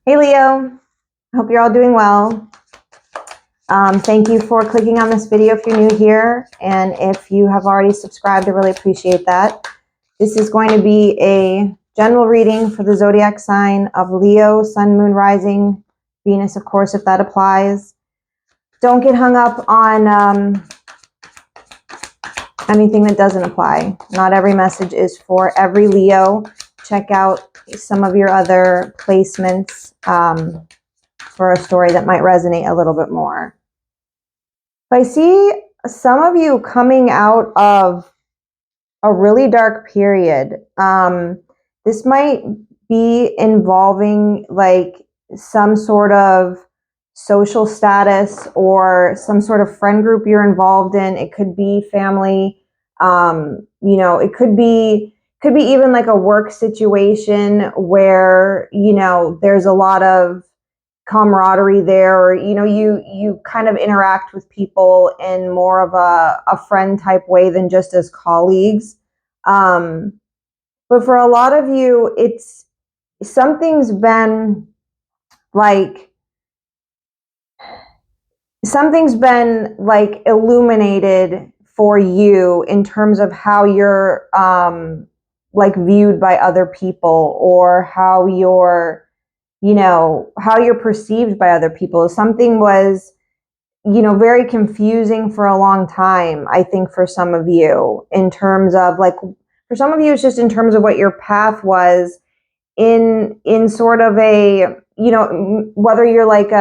Hey Leo, I hope you're all doing well. Thank you for clicking on this video if you're new here, and if you have already subscribed, I really appreciate that. This is going to be a general reading for the zodiac sign of Leo, Sun, Moon, Rising, Venus, of course, if that applies. Don't get hung up on anything that doesn't apply. Not every message is for every Leo. Check out some of your other placements for a story that might resonate a little bit more. I see some of you coming out of a really dark period. This might be involving like some sort of social status or some sort of friend group you're involved in. It could be family. It could be even like a work situation where, there's a lot of camaraderie there, or you kind of interact with people in more of a friend type way than just as colleagues. But for a lot of you, it's something's been like illuminated for you in terms of how you're like viewed by other people, or how you're perceived by other people. Something was, very confusing for a long time, I think, for some of you, in terms of like, for some of you, it's just in terms of what your path was in sort of a, whether you're like,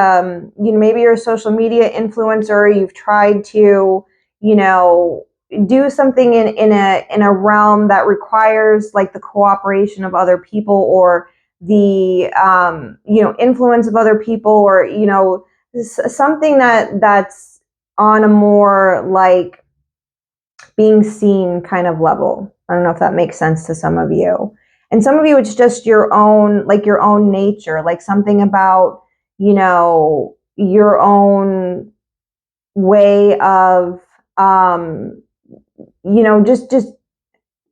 maybe you're a social media influencer, you've tried to, do something in a realm that requires like the cooperation of other people, or the influence of other people, or something that's on a more like being seen kind of level. I don't know if that makes sense to some of you. And some of you, it's just your own nature, like something about, your own way of, just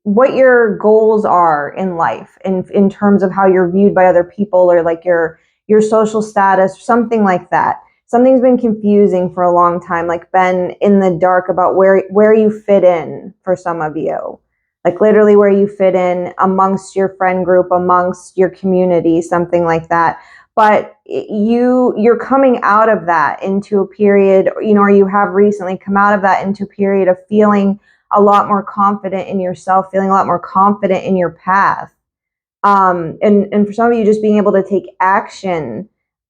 what your goals are in life, in terms of how you're viewed by other people, or like your social status, something like that. Something's been confusing for a long time, like been in the dark about where you fit in for some of you. Like literally where you fit in amongst your friend group, amongst your community, something like that. But you're coming out of that into a period, or you have recently come out of that into a period of feeling a lot more confident in yourself, feeling a lot more confident in your path. And for some of you, just being able to take action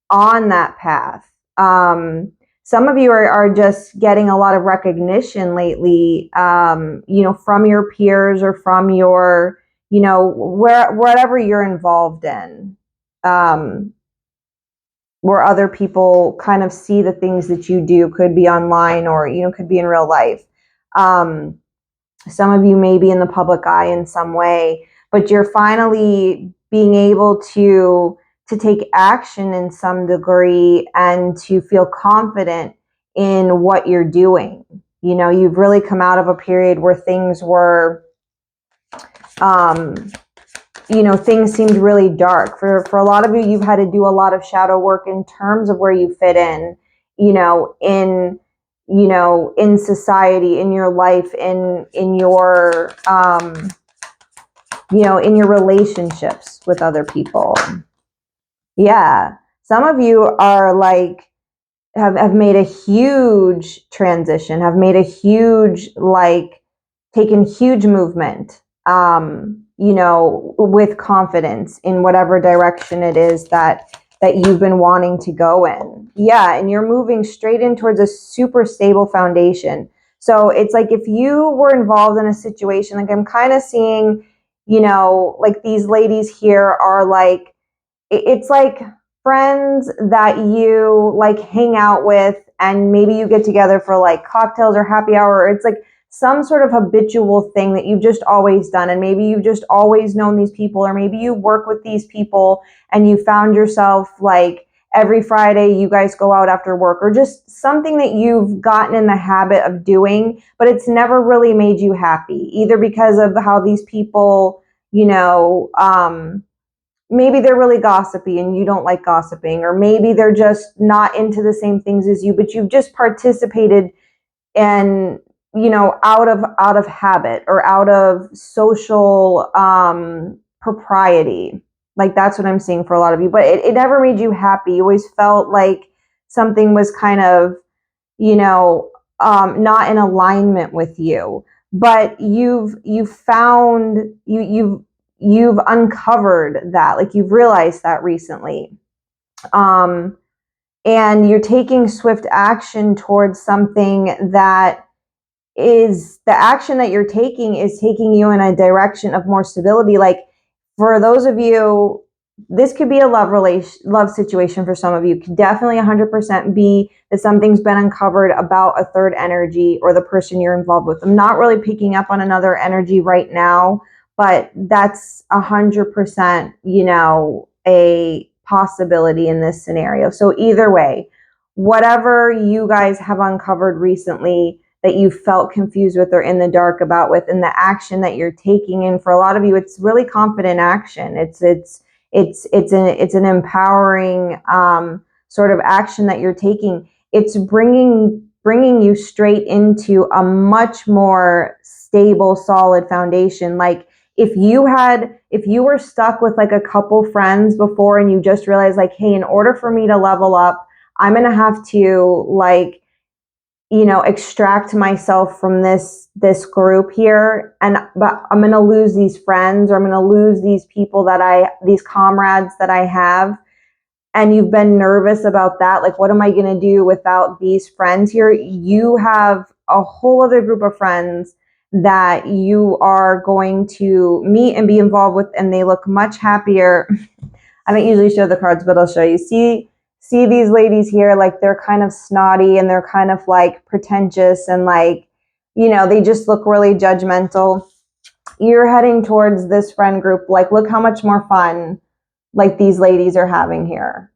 on that path. Some of you are just getting a lot of recognition lately, from your peers, or from your, wherever you're involved in, where other people kind of see the things that you do, could be online, or, could be in real life. Some of you may be in the public eye in some way, but you're finally being able to take action in some degree, and to feel confident in what you're doing. You've really come out of a period where things were, things seemed really dark. For a lot of you, you've had to do a lot of shadow work in terms of where you fit in, in society, in your life, in your, in your relationships with other people. Yeah. Some of you are like, have made a huge transition, have made a huge, like, taken huge movement, with confidence in whatever direction it is that you've been wanting to go in. Yeah, and you're moving straight in towards a super stable foundation. So it's like, if you were involved in a situation, like I'm kind of seeing, like these ladies here are like, it's like friends that you like hang out with, and maybe you get together for like cocktails or happy hour, or it's like some sort of habitual thing that you've just always done, and maybe you've just always known these people, or maybe you work with these people and you found yourself like every Friday you guys go out after work, or just something that you've gotten in the habit of doing, but it's never really made you happy, either because of how these people, maybe they're really gossipy and you don't like gossiping, or maybe they're just not into the same things as you, but you've just participated and, you know, out of habit or out of social propriety. Like that's what I'm seeing for a lot of you, but it never made you happy. You always felt like something was kind of, you know, not in alignment with you. But you've found you've uncovered that, like you've realized that recently. Um, and you're taking swift action towards something that is, the action that you're taking is taking you in a direction of more stability. Like for those of you, this could be a love situation for some of you. Could definitely 100% be that something's been uncovered about a third energy or the person you're involved with. I'm not really picking up on another energy right now, but that's 100%, you know, a possibility in this scenario. So either way, whatever you guys have uncovered recently that you felt confused with or in the dark about with, and the action that you're taking, and for a lot of you, it's really confident action. It's an empowering sort of action that you're taking. It's bringing you straight into a much more stable, solid foundation. Like if you were stuck with like a couple friends before and you just realized like, hey, in order for me to level up, I'm going to have to like, you know, extract myself from this group here, and but I'm going to lose these friends, or I'm going to lose these people these comrades that I have. And you've been nervous about that, like what am I going to do without these friends here? You have a whole other group of friends that you are going to meet and be involved with, and they look much happier. I don't usually show the cards, but I'll show you. See these ladies here, like they're kind of snotty and they're kind of like pretentious and like, you know, they just look really judgmental. You're heading towards this friend group. Like, look how much more fun like these ladies are having here.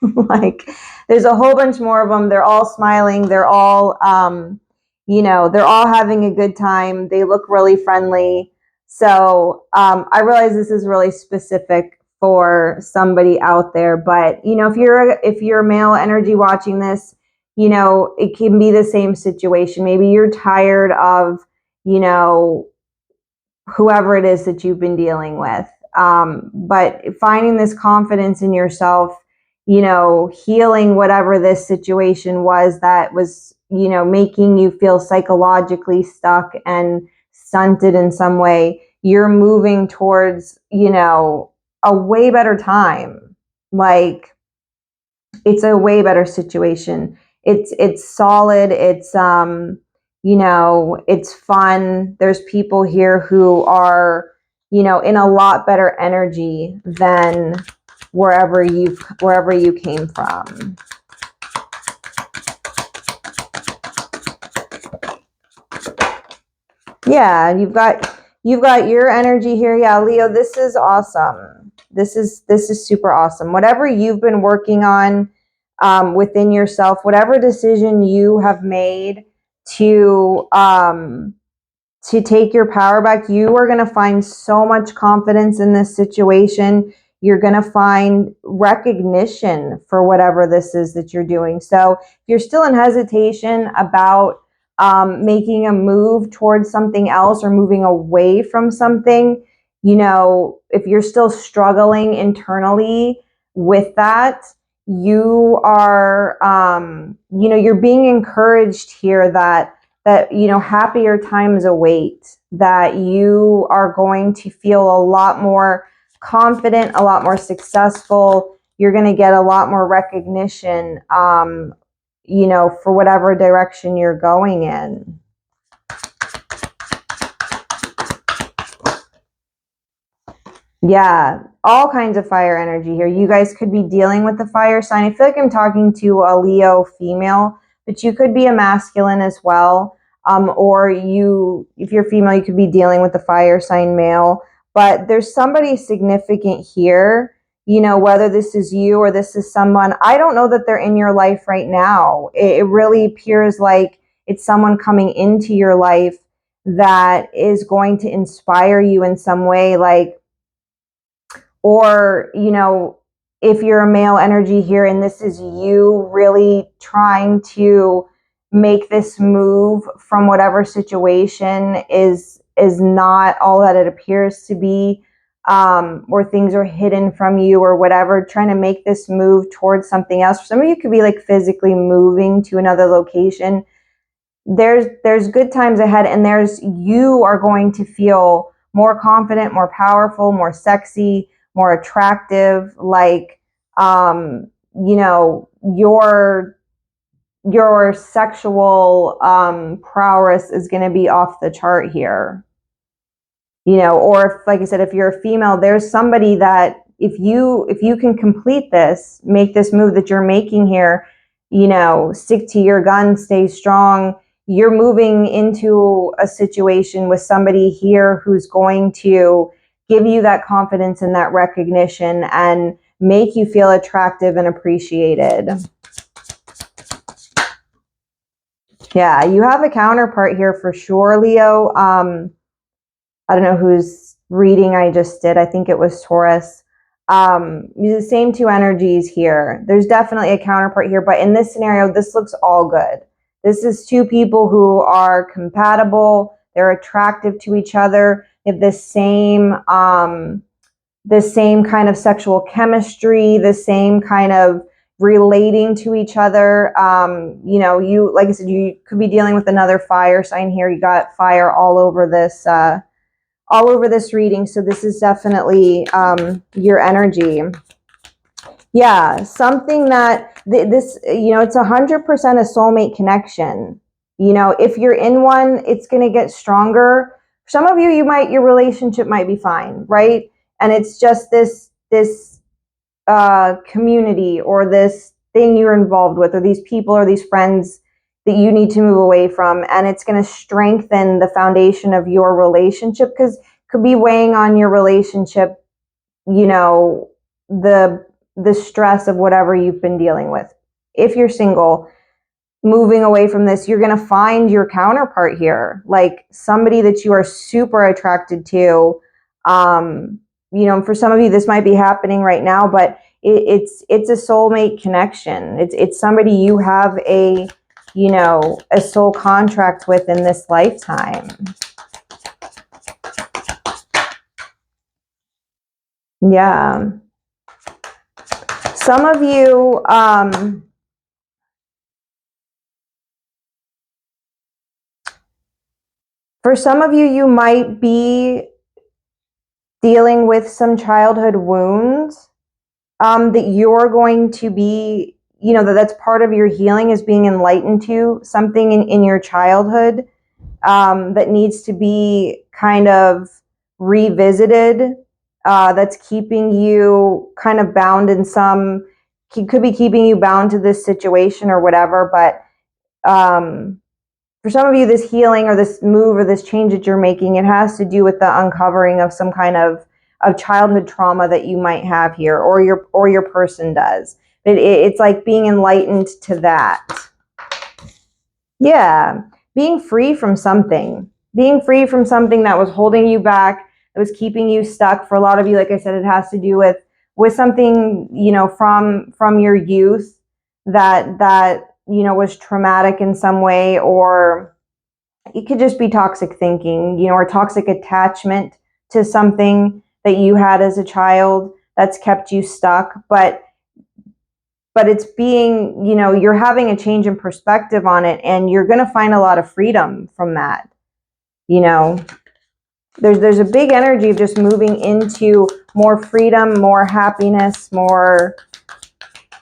Like there's a whole bunch more of them. They're all smiling. They're all, you know, they're all having a good time. They look really friendly. So I realize this is really specific for somebody out there, but you know, if you're male energy watching this, you know, it can be the same situation. Maybe you're tired of, you know, whoever it is that you've been dealing with. But finding this confidence in yourself, you know, healing whatever this situation was that was, you know, making you feel psychologically stuck and stunted in some way, you're moving towards, you know, a way better time. Like it's a way better situation. It's solid. It's you know, it's fun. There's people here who are, you know, in a lot better energy than wherever you came from. Yeah, you've got your energy here. Yeah, Leo, this is awesome. This is super awesome. Whatever you've been working on within yourself, whatever decision you have made to take your power back, you are going to find so much confidence in this situation. You're going to find recognition for whatever this is that you're doing. So if you're still in hesitation about making a move towards something else or moving away from something, you know, if you're still struggling internally with that, you are, you know, you're being encouraged here that you know, happier times await, that you are going to feel a lot more confident, a lot more successful. You're going to get a lot more recognition, you know, for whatever direction you're going in. Yeah, all kinds of fire energy here. You guys could be dealing with the fire sign. I feel like I'm talking to a Leo female, but you could be a masculine as well. Or if you're female, you could be dealing with the fire sign male. But there's somebody significant here, you know, whether this is you or this is someone. I don't know that they're in your life right now. It really appears like it's someone coming into your life that is going to inspire you in some way. or, you know, if you're a male energy here and this is you really trying to make this move from whatever situation is not all that it appears to be, or things are hidden from you or whatever, trying to make this move towards something else. For some of you, could be like physically moving to another location. There's good times ahead, and you are going to feel more confident, more powerful, more sexy, more attractive. Like, you know, your sexual prowess is going to be off the chart here. You know, or if, like I said, if you're a female, there's somebody that if you can complete this, make this move that you're making here, you know, stick to your gun, stay strong. You're moving into a situation with somebody here who's going to give you that confidence and that recognition and make you feel attractive and appreciated. Yeah, you have a counterpart here for sure, Leo. I don't know whose reading I just did. I think it was Taurus. The same two energies here. There's definitely a counterpart here, but in this scenario, this looks all good. This is two people who are compatible. They're attractive to each other. They have the same kind of sexual chemistry, the same kind of relating to each other. You know, you, like I said, you could be dealing with another fire sign here. You got fire all over this reading. So this is definitely your energy. Yeah, something that this, you know, it's 100% a soulmate connection. You know, if you're in one, it's going to get stronger. Some of you, your relationship might be fine, right? And it's just this community or this thing you're involved with, or these people or these friends that you need to move away from, and it's going to strengthen the foundation of your relationship, because it could be weighing on your relationship, you know, the stress of whatever you've been dealing with. If you're single, moving away from this, you're going to find your counterpart here, like somebody that you are super attracted to. You know, for some of you, this might be happening right now, but it's a soulmate connection. It's somebody you have a, you know, a soul contract with in this lifetime. Yeah. Some of you, for some of you, you might be dealing with some childhood wounds that you're going to be, you know, that's part of your healing, is being enlightened to something in your childhood that needs to be kind of revisited, that's keeping you kind of bound in some, could be keeping you bound to this situation or whatever. But for some of you, this healing or this move or this change that you're making, it has to do with the uncovering of some kind of childhood trauma that you might have here, or your person does. It's like being enlightened to that. Yeah, being free from something that was holding you back, that was keeping you stuck. For a lot of you, like I said, it has to do with something, you know, from your youth that you know, was traumatic in some way, or it could just be toxic thinking, you know, or toxic attachment to something that you had as a child that's kept you stuck. But it's being, you know, you're having a change in perspective on it, and you're going to find a lot of freedom from that. You know, there's a big energy of just moving into more freedom, more happiness, more,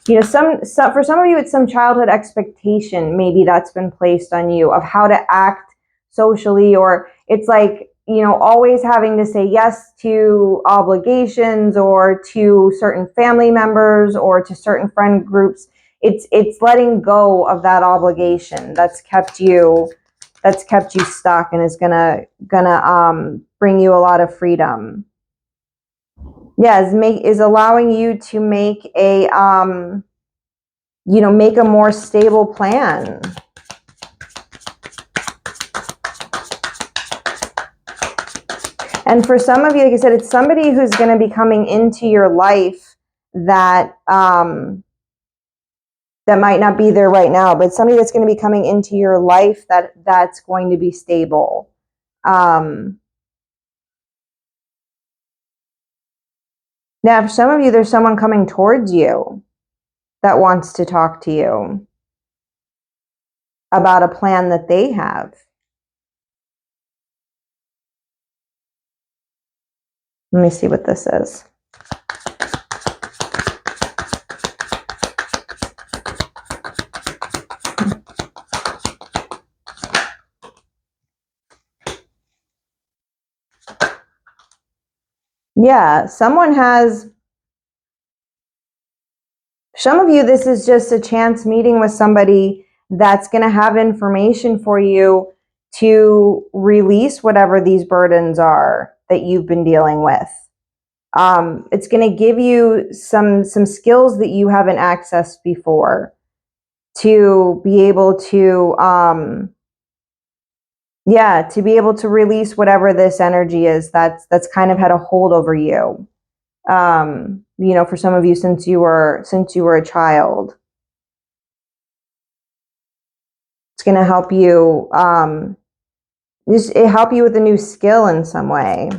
you know, some for some of you, it's some childhood expectation maybe that's been placed on you of how to act socially, or it's like, you know, always having to say yes to obligations or to certain family members or to certain friend groups. It's letting go of that obligation that's kept you stuck, and is gonna bring you a lot of freedom. Yeah, is allowing you to make a you know, make a more stable plan. And for some of you, like I said, it's somebody who's going to be coming into your life that that might not be there right now, but somebody that's going to be coming into your life that's going to be stable. Now, for some of you, there's someone coming towards you that wants to talk to you about a plan that they have. Let me see what this is. Yeah, some of you, this is just a chance meeting with somebody that's going to have information for you to release whatever these burdens are that you've been dealing with. It's going to give you some skills that you haven't accessed before to be able to, to be able to release whatever this energy is that's kind of had a hold over you. For some of you, since you were a child, it's going to help you, help you with a new skill in some way.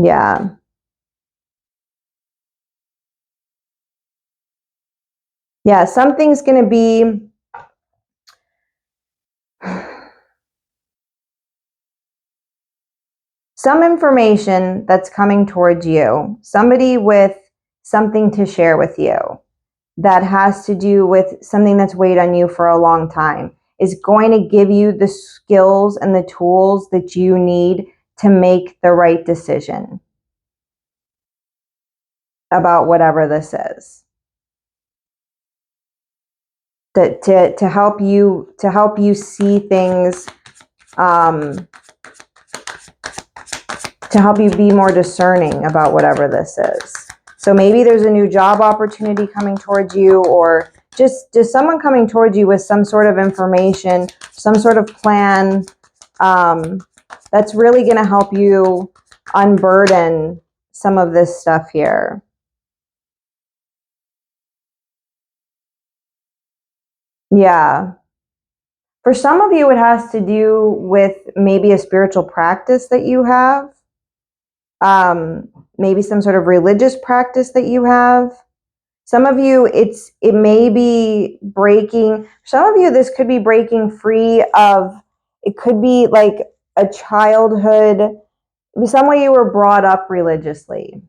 Yeah. Yeah, something's going to be some information that's coming towards you, somebody with something to share with you that has to do with something that's weighed on you for a long time, is going to give you the skills and the tools that you need to make the right decision about whatever this is. To help you see things, to help you be more discerning about whatever this is. So maybe there's a new job opportunity coming towards you, or just someone coming towards you with some sort of information, some sort of plan, that's really going to help you unburden some of this stuff here. Yeah. For some of you, it has to do with maybe a spiritual practice that you have. Maybe some sort of religious practice that you have. Some of you, it may be breaking. Some of you, this could be breaking free of, it could be like a childhood, some way you were brought up religiously.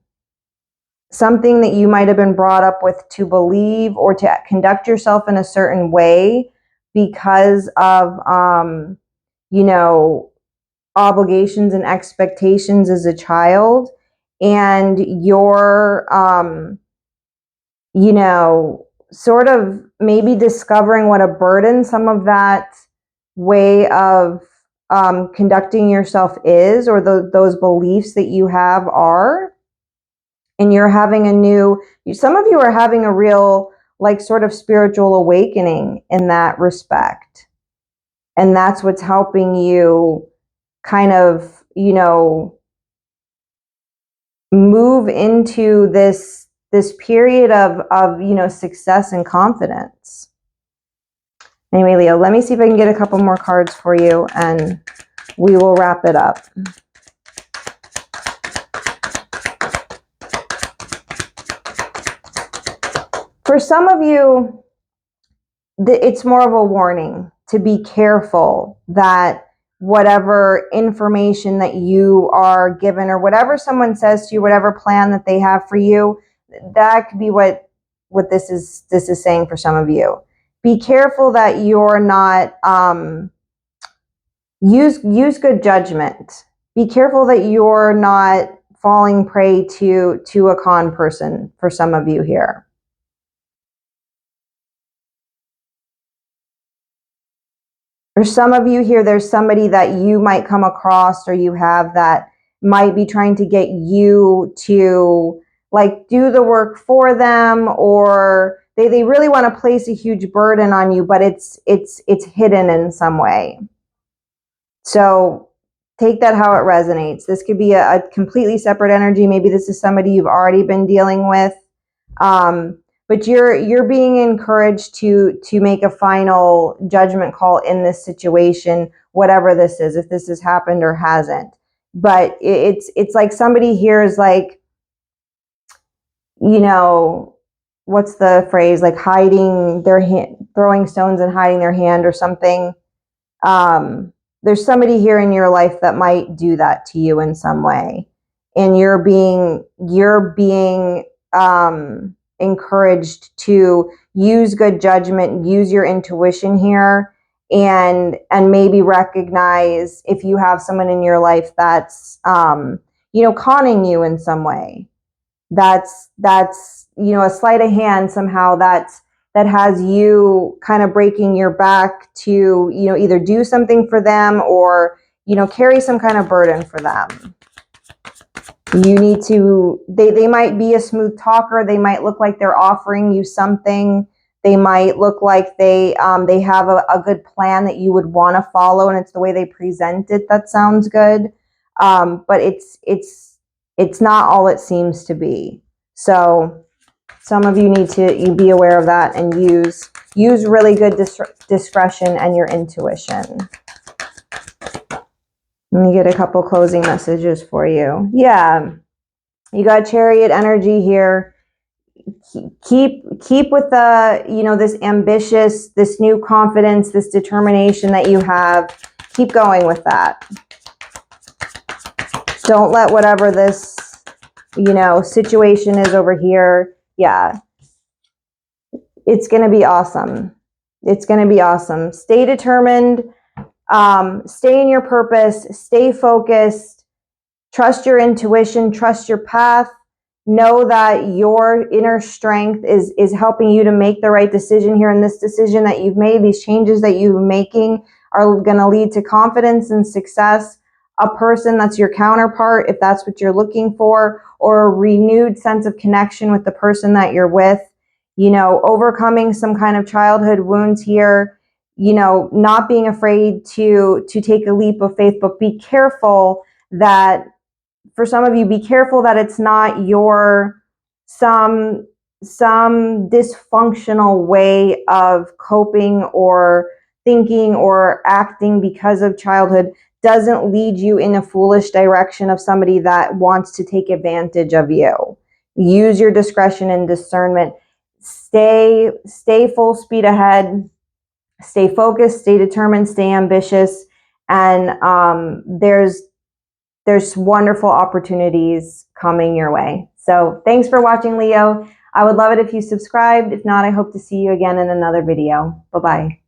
Something that you might have been brought up with to believe or to conduct yourself in a certain way because of, obligations and expectations as a child, and you're, sort of maybe discovering what a burden some of that way of conducting yourself is, or those beliefs that you have are. And you're having some of you are having a real, like, sort of spiritual awakening in that respect. And that's what's helping you kind of, move into this period of success and confidence. Anyway, Leo, let me see if I can get a couple more cards for you and we will wrap it up. For some of you, it's more of a warning to be careful that whatever information that you are given, or whatever someone says to you, whatever plan that they have for you, that could be what this is saying for some of you. Be careful that you're not, use good judgment. Be careful that you're not falling prey to a con person for some of you here. For some of you here, there's somebody that you might come across, or you have, that might be trying to get you to, like, do the work for them, or they really want to place a huge burden on you, but it's hidden in some way. So take that how it resonates. This could be a completely separate energy. Maybe this is somebody you've already been dealing with. But you're being encouraged to make a final judgment call in this situation, whatever this is, if this has happened or hasn't. But it's like somebody here is like, you know, what's the phrase, like hiding their hand, throwing stones and hiding their hand or something. There's somebody here in your life that might do that to you in some way, and you're being encouraged to use good judgment, use your intuition here, and maybe recognize if you have someone in your life that's conning you in some way. That's a sleight of hand somehow that has you kind of breaking your back to either do something for them or carry some kind of burden for them. You need to, they might be a smooth talker. They might look like they're offering you something. They might look like they have a good plan that you would want to follow, and it's the way they present it that sounds good. But it's not all it seems to be. So some of you need to be aware of that and use really good discretion and your intuition. Let me get a couple closing messages for you. Yeah, you got Chariot energy here. Keep with the, this ambitious, this new confidence, this determination that you have. Keep going with that. Don't let whatever this, situation is over here. Yeah. It's going to be awesome. It's going to be awesome. Stay determined. Stay in your purpose. Stay focused. Trust your intuition. Trust your path. Know that your inner strength is helping you to make the right decision here. And this decision that you've made, these changes that you're making are going to lead to confidence and success. A person that's your counterpart, if that's what you're looking for, or a renewed sense of connection with the person that you're with. Overcoming some kind of childhood wounds here, not being afraid to take a leap of faith, but be careful that, for some of you, be careful that it's not your some dysfunctional way of coping or thinking or acting because of childhood doesn't lead you in a foolish direction of somebody that wants to take advantage of you. Use your discretion and discernment. Stay full speed ahead. Stay focused, stay determined, stay ambitious. And there's wonderful opportunities coming your way. So thanks for watching, Leo. I would love it if you subscribed. If not, I hope to see you again in another video. Bye-bye.